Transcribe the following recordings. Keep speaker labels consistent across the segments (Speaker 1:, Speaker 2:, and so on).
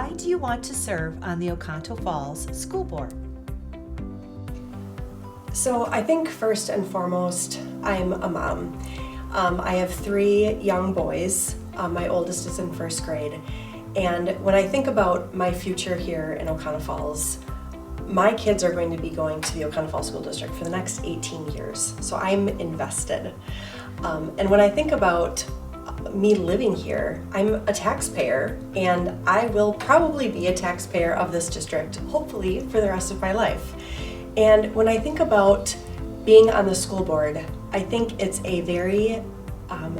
Speaker 1: Why do you want to serve on the Oconto Falls School Board?
Speaker 2: So I think first and foremost, I'm a mom. I have 3 young boys. My oldest is in 1st grade. And when I think about my future here in Oconto Falls, my kids are going to be going to the Oconto Falls School District for the next 18 years. So I'm invested. And when I think about me living here, I'm a taxpayer, and I will probably be a taxpayer of this district, hopefully for the rest of my life. And when I think about being on the school board, I think it's a very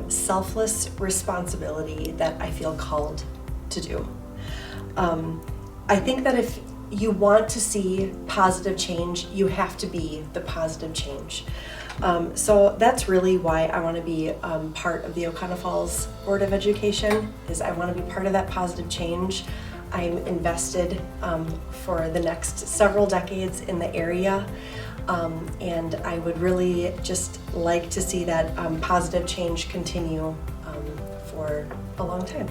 Speaker 2: selfless responsibility that I feel called to do. I think that if you want to see positive change, you have to be the positive change. So that's really why I want to be part of the Oconto Falls Board of Education, is I want to be part of that positive change. I'm invested for the next several decades in the area, and I would really just like to see that positive change continue for a long time.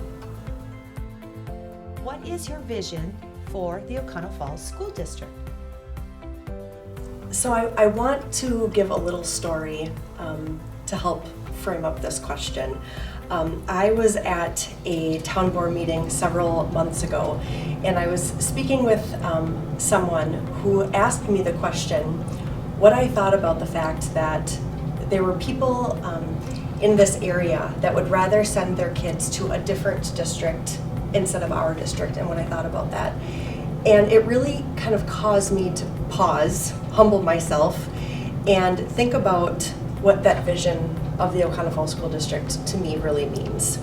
Speaker 1: What is your vision for the Oconto Falls School District?
Speaker 2: So I want to give a little story to help frame up this question. I was at a town board meeting several months ago, and I was speaking with someone who asked me the question, what I thought about the fact that there were people in this area that would rather send their kids to a different district instead of our district, and when I thought about that. And it really kind of caused me to pause, humble myself, and think about what that vision of the Oconto Falls School District to me really means.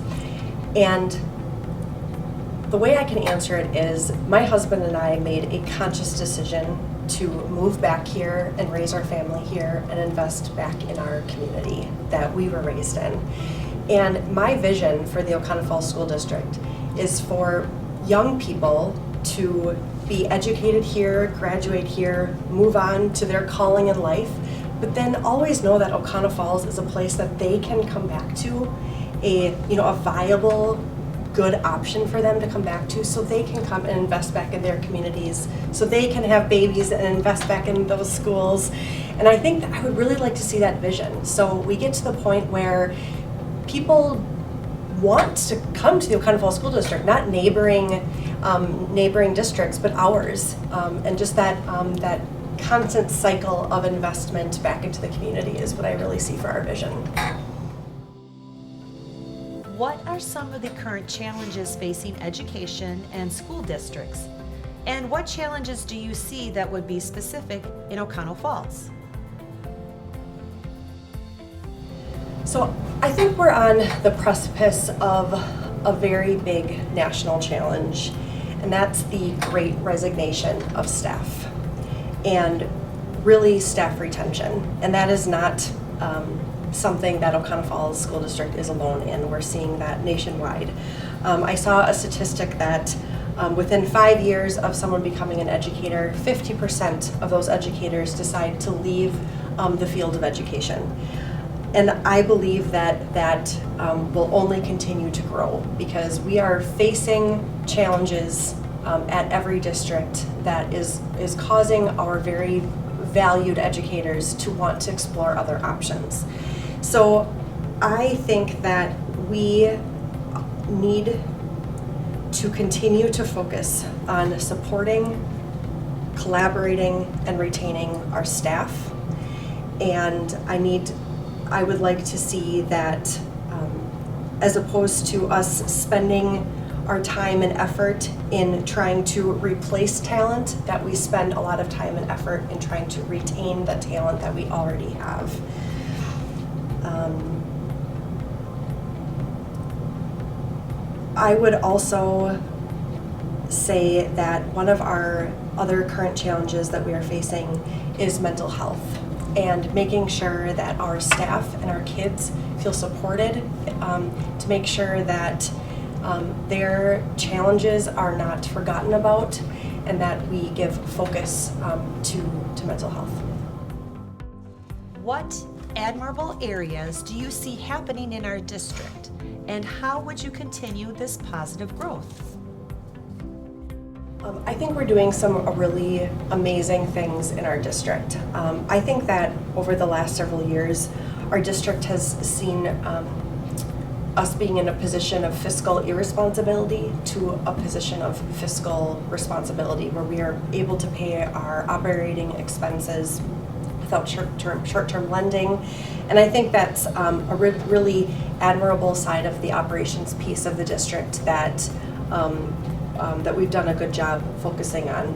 Speaker 2: And the way I can answer it is, my husband and I made a conscious decision to move back here and raise our family here and invest back in our community that we were raised in. And my vision for the Oconto Falls School District is for young people to be educated here, graduate here, move on to their calling in life, but then always know that Oconto Falls is a place that they can come back to, a viable, good option for them to come back to, so they can come and invest back in their communities, so they can have babies and invest back in those schools. And I think that I would really like to see that vision. So we get to the point where people want to come to the Oconto Falls School District, not neighboring districts, but ours, and just that constant cycle of investment back into the community is what I really see for our vision.
Speaker 1: What are some of the current challenges facing education and school districts? And what challenges do you see that would be specific in Oconto Falls?
Speaker 2: So I think we're on the precipice of a very big national challenge, and that's the great resignation of staff and really staff retention. And that is not something that Oconto Falls School District is alone in. We're seeing that nationwide. I saw a statistic that within 5 years of someone becoming an educator, 50% of those educators decide to leave the field of education. And I believe that will only continue to grow, because we are facing challenges at every district that is causing our very valued educators to want to explore other options. So I think that we need to continue to focus on supporting, collaborating, and retaining our staff. And I would like to see that as opposed to us spending our time and effort in trying to replace talent, that we spend a lot of time and effort in trying to retain the talent that we already have. I would also say that one of our other current challenges that we are facing is mental health, and making sure that our staff and our kids feel supported, to make sure that their challenges are not forgotten about, and that we give focus to mental health.
Speaker 1: What admirable areas do you see happening in our district, and how would you continue this positive growth?
Speaker 2: I think we're doing some really amazing things in our district. I think that over the last several years, our district has seen us being in a position of fiscal irresponsibility to a position of fiscal responsibility, where we are able to pay our operating expenses without short-term lending. And I think that's a really admirable side of the operations piece of the district that that we've done a good job focusing on.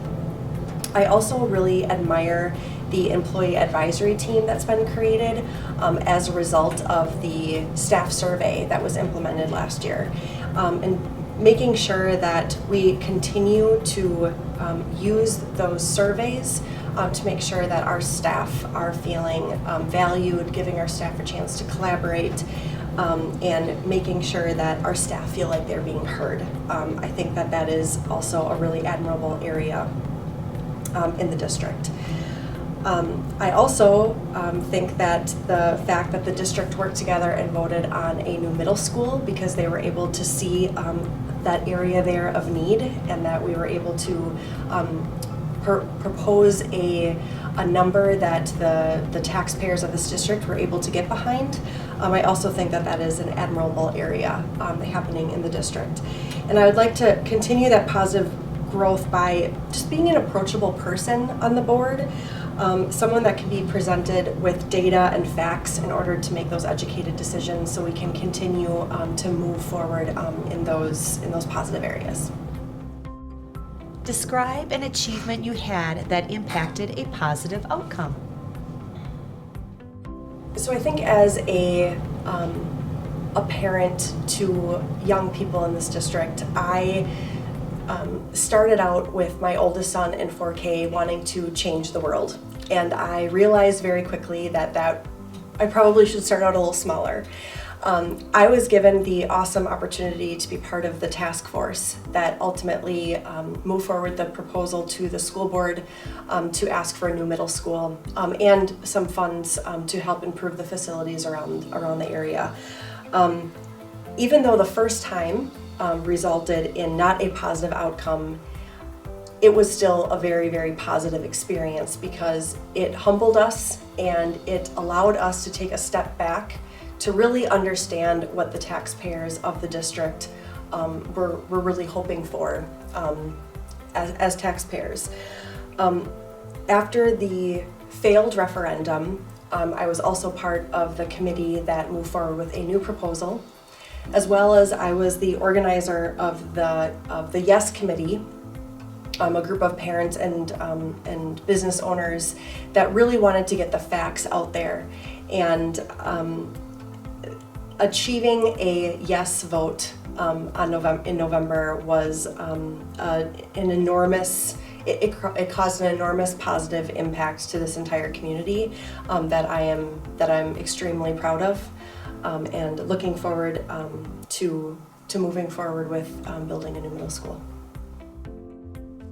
Speaker 2: I also really admire the employee advisory team that's been created as a result of the staff survey that was implemented last year. And making sure that we continue to use those surveys to make sure that our staff are feeling valued, giving our staff a chance to collaborate, and making sure that our staff feel like they're being heard. I think that that is also a really admirable area in the district. I also think that the fact that the district worked together and voted on a new middle school, because they were able to see that area there of need, and that we were able to propose a number that the taxpayers of this district were able to get behind. I also think that that is an admirable area happening in the district. And I would like to continue that positive growth by just being an approachable person on the board, someone that can be presented with data and facts in order to make those educated decisions, so we can continue to move forward in those positive areas.
Speaker 1: Describe an achievement you had that impacted a positive outcome.
Speaker 2: So I think as a parent to young people in this district, I started out with my oldest son in 4K wanting to change the world. And I realized very quickly that I probably should start out a little smaller. I was given the awesome opportunity to be part of the task force that ultimately moved forward the proposal to the school board to ask for a new middle school and some funds to help improve the facilities around the area. Even though the first time resulted in not a positive outcome, it was still a very, very positive experience, because it humbled us and it allowed us to take a step back to really understand what the taxpayers of the district were really hoping for as taxpayers. After the failed referendum, I was also part of the committee that moved forward with a new proposal, as well as I was the organizer of the Yes Committee, a group of parents and business owners that really wanted to get the facts out there. And achieving a yes vote in November was an enormous. It caused an enormous positive impact to this entire community that I'm extremely proud of, and looking forward to moving forward with building a new middle school.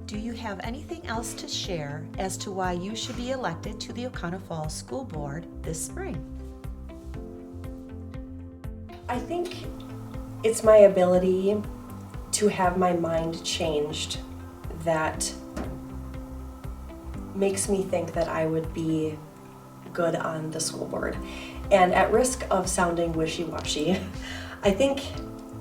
Speaker 1: Do you have anything else to share as to why you should be elected to the Oconto Falls School Board this spring?
Speaker 2: I think it's my ability to have my mind changed that makes me think that I would be good on the school board. And at risk of sounding wishy-washy, I think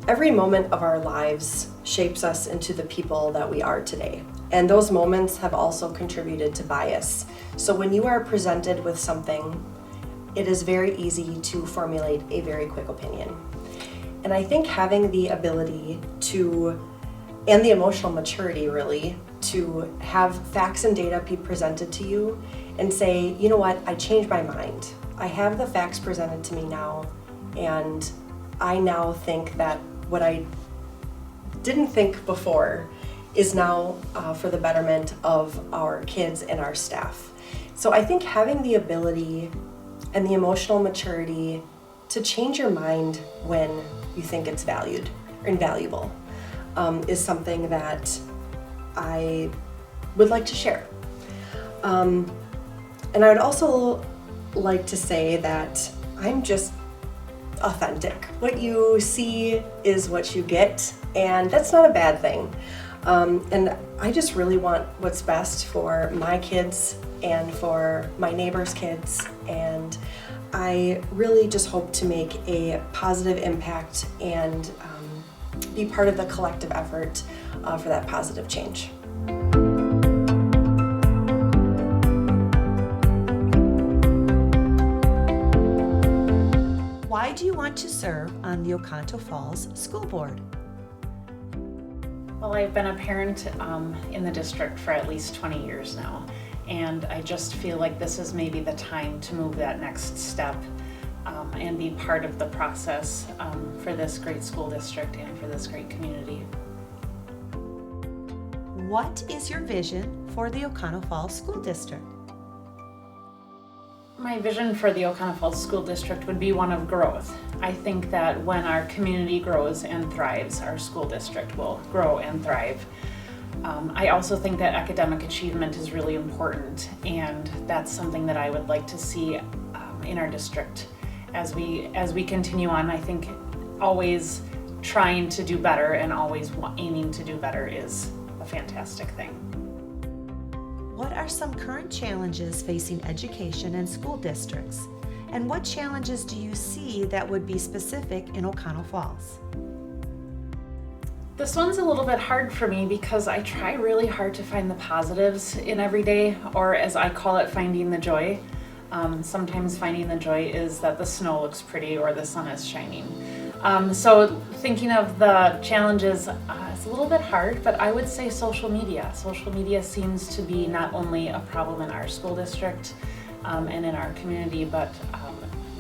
Speaker 2: every moment of our lives shapes us into the people that we are today. And those moments have also contributed to bias. So when you are presented with something, it is very easy to formulate a very quick opinion. And I think having the ability and the emotional maturity really, to have facts and data be presented to you and say, you know what, I changed my mind. I have the facts presented to me now, and I now think that what I didn't think before is now for the betterment of our kids and our staff. So I think having the ability and the emotional maturity to change your mind when you think it's valued or invaluable is something that I would like to share. And I would also like to say that I'm just authentic. What you see is what you get, and that's not a bad thing. And I just really want what's best for my kids and for my neighbors' kids. And I really just hope to make a positive impact and be part of the collective effort for that positive change.
Speaker 1: Why do you want to serve on the Oconto Falls School Board?
Speaker 3: Well, I've been a parent in the district for at least 20 years now, and I just feel like this is maybe the time to move that next step and be part of the process for this great school district and for this great community.
Speaker 1: What is your vision for the Oconto Falls School District?
Speaker 3: My vision for the Oconto Falls School District would be one of growth. I think that when our community grows and thrives, our school district will grow and thrive. I also think that academic achievement is really important, and that's something that I would like to see in our district as we continue on. I think always trying to do better and always aiming to do better is a fantastic thing.
Speaker 1: What are some current challenges facing education and school districts? And what challenges do you see that would be specific in Oconto Falls?
Speaker 3: This one's a little bit hard for me because I try really hard to find the positives in every day, or as I call it, finding the joy. Sometimes finding the joy is that the snow looks pretty or the sun is shining. So thinking of the challenges, it's a little bit hard, but I would say social media. Social media seems to be not only a problem in our school district and in our community, but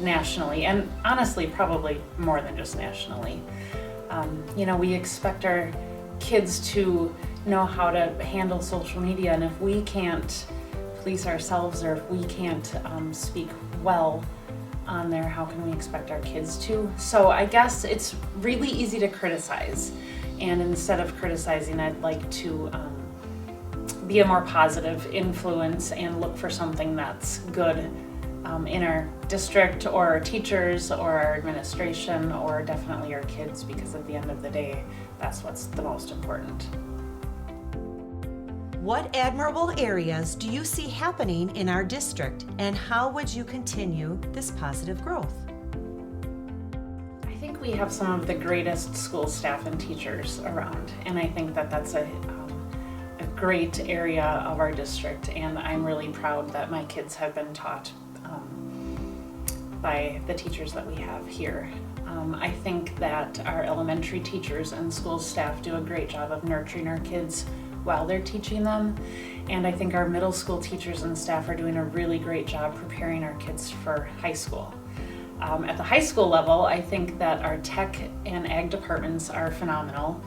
Speaker 3: nationally, and honestly, probably more than just nationally. We expect our kids to know how to handle social media, and if we can't police ourselves, or if we can't speak well on there, how can we expect our kids to? So I guess it's really easy to criticize, and instead of criticizing, I'd like to be a more positive influence and look for something that's good in our district, or our teachers, or our administration, or definitely our kids, because at the end of the day, that's what's the most important.
Speaker 1: What admirable areas do you see happening in our district, and how would you continue this positive growth?
Speaker 3: I think we have some of the greatest school staff and teachers around, and I think that that's a great area of our district, and I'm really proud that my kids have been taught by the teachers that we have here. I think that our elementary teachers and school staff do a great job of nurturing our kids while they're teaching them, and I think our middle school teachers and staff are doing a really great job preparing our kids for high school. At the high school level, I think that our tech and ag departments are phenomenal.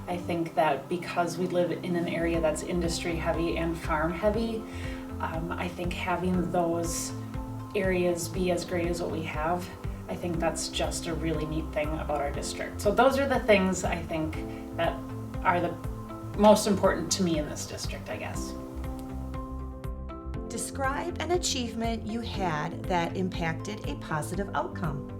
Speaker 3: I think that because we live in an area that's industry heavy and farm heavy, I think having those areas be as great as what we have, I think that's just a really neat thing about our district. So those are the things I think that are the most important to me in this district, I guess.
Speaker 1: Describe an achievement you had that impacted a positive outcome.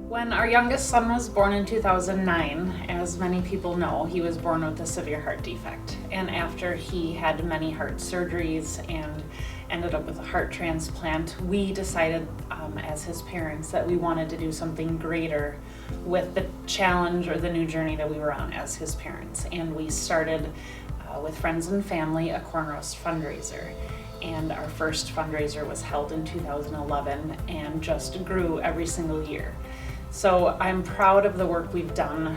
Speaker 3: When our youngest son was born in 2009, as many people know, he was born with a severe heart defect. And after he had many heart surgeries and ended up with a heart transplant, we decided as his parents that we wanted to do something greater with the challenge or the new journey that we were on as his parents. And we started with friends and family a corn roast fundraiser. And our first fundraiser was held in 2011 and just grew every single year. So I'm proud of the work we've done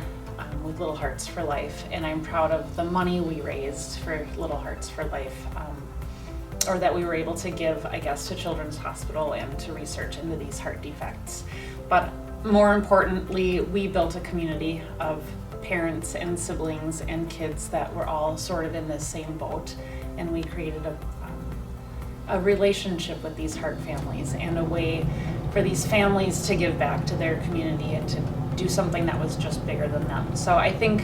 Speaker 3: with Little Hearts for Life, and I'm proud of the money we raised for Little Hearts for Life, or that we were able to give, I guess, to Children's Hospital and to research into these heart defects. But more importantly, we built a community of parents and siblings and kids that were all sort of in the same boat, and we created a relationship with these heart families and a way for these families to give back to their community and to do something that was just bigger than them. So I think,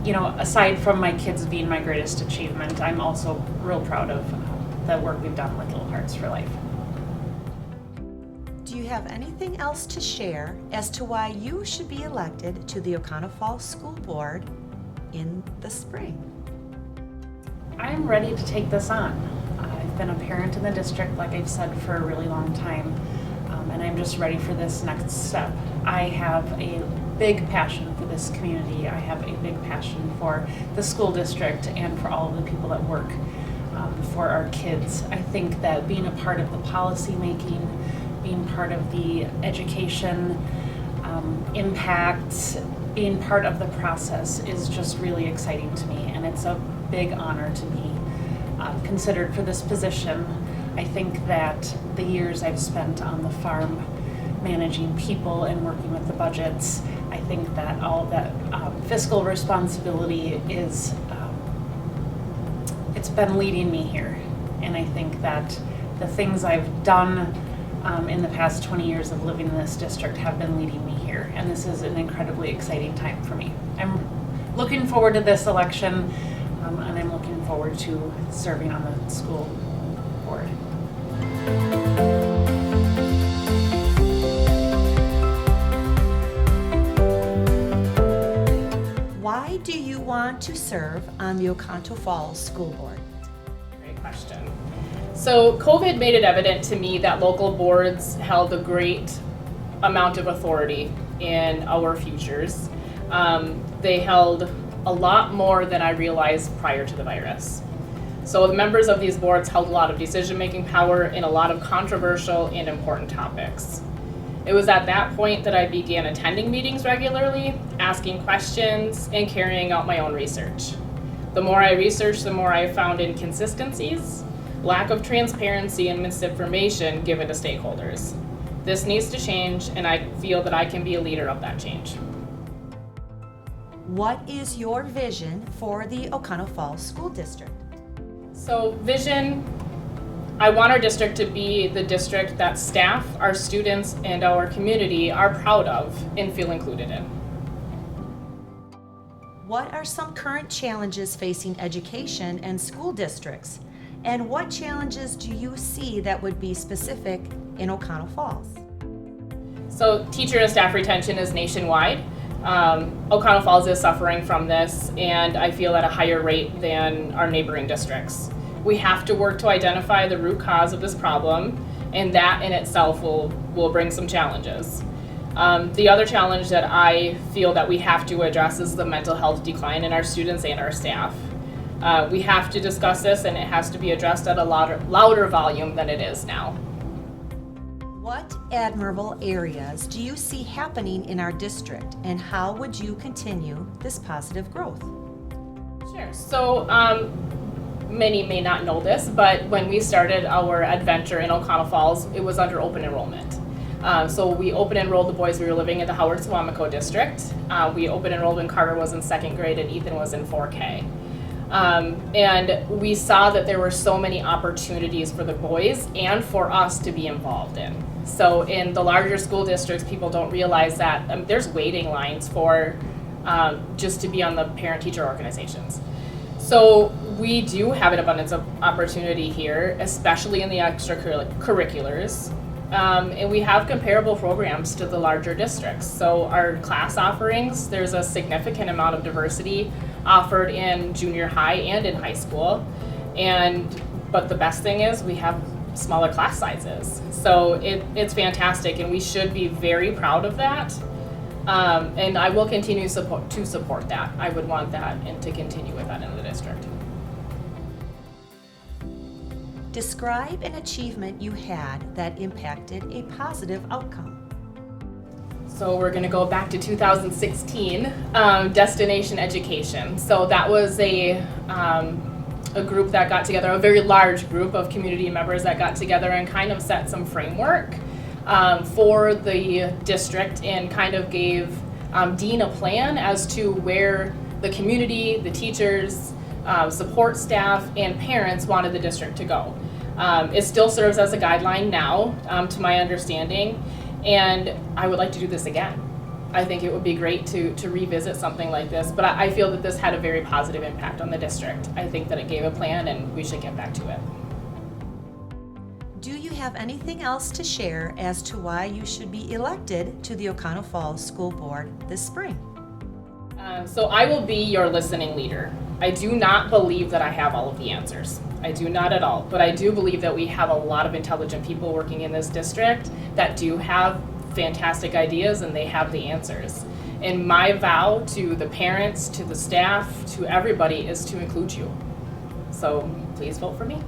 Speaker 3: aside from my kids being my greatest achievement, I'm also real proud of the work we've done with Little Hearts for Life.
Speaker 1: Do you have anything else to share as to why you should be elected to the Oconto Falls School Board in the spring?
Speaker 3: I'm ready to take this on. I've been a parent in the district, like I've said, for a really long time, and I'm just ready for this next step. I have a big passion for this community. I have a big passion for the school district and for all of the people that work for our kids. I think that being a part of the policy making, being part of the education impact, being part of the process is just really exciting to me, and it's a big honor to be considered for this position. I think that the years I've spent on the farm managing people and working with the budgets, I think that all of that fiscal responsibility is, it's been leading me here. And I think that the things I've done in the past 20 years of living in this district have been leading me here. And this is an incredibly exciting time for me. I'm looking forward to this election, and I'm looking forward to serving on the school board.
Speaker 1: Why do you want to serve on the Oconto Falls School Board?
Speaker 4: Great question. So COVID made it evident to me that local boards held a great amount of authority in our futures. They held a lot more than I realized prior to the virus. So the members of these boards held a lot of decision-making power in a lot of controversial and important topics. It was at that point that I began attending meetings regularly, asking questions, and carrying out my own research. The more I researched, the more I found inconsistencies, lack of transparency, and misinformation given to stakeholders. This needs to change, and I feel that I can be a leader of that change.
Speaker 1: What is your vision for the Oconto Falls School District?
Speaker 4: So vision, I want our district to be the district that staff, our students, and our community are proud of and feel included in.
Speaker 1: What are some current challenges facing education and school districts? And what challenges do you see that would be specific in Oconto Falls?
Speaker 4: So teacher and staff retention is nationwide. Oconto Falls is suffering from this, and I feel at a higher rate than our neighboring districts. We have to work to identify the root cause of this problem, and that in itself will bring some challenges. The other challenge that I feel that we have to address is the mental health decline in our students and our staff. We have to discuss this, and it has to be addressed at a louder volume than it is now.
Speaker 1: What admirable areas do you see happening in our district, and how would you continue this positive growth?
Speaker 4: Sure. So many may not know this, but when we started our adventure in Oconto Falls, it was under open enrollment. So we open enrolled the boys. We were living in the Howard-Suamico district. We open enrolled when Carter was in 2nd grade and Ethan was in 4K. And we saw that there were so many opportunities for the boys and for us to be involved in. So in the larger school districts, people don't realize that there's waiting lines for just to be on the parent-teacher organizations. So we do have an abundance of opportunity here, especially in the extracurriculars. And we have comparable programs to the larger districts. So our class offerings, there's a significant amount of diversity offered in junior high and in high school. But the best thing is we have smaller class sizes. So it's fantastic, and we should be very proud of that. And I will continue to support that. I would want that and to continue with that in the district.
Speaker 1: Describe an achievement you had that impacted a positive outcome.
Speaker 4: So we're going to go back to 2016, Destination Education. So that was a group that got together, a very large group of community members that got together and kind of set some framework for the district and kind of gave Dean a plan as to where the community, the teachers, support staff, and parents wanted the district to go. It still serves as a guideline now, to my understanding, and I would like to do this again. I think it would be great to revisit something like this, but I feel that this had a very positive impact on the district. I think that it gave a plan, and we should get back to it.
Speaker 1: Do you have anything else to share as to why you should be elected to the Oconto Falls School Board this spring?
Speaker 4: So I will be your listening leader. I do not believe that I have all of the answers. I do not at all. But I do believe that we have a lot of intelligent people working in this district that do have fantastic ideas and they have the answers. And my vow to the parents, to the staff, to everybody is to include you. So please vote for me.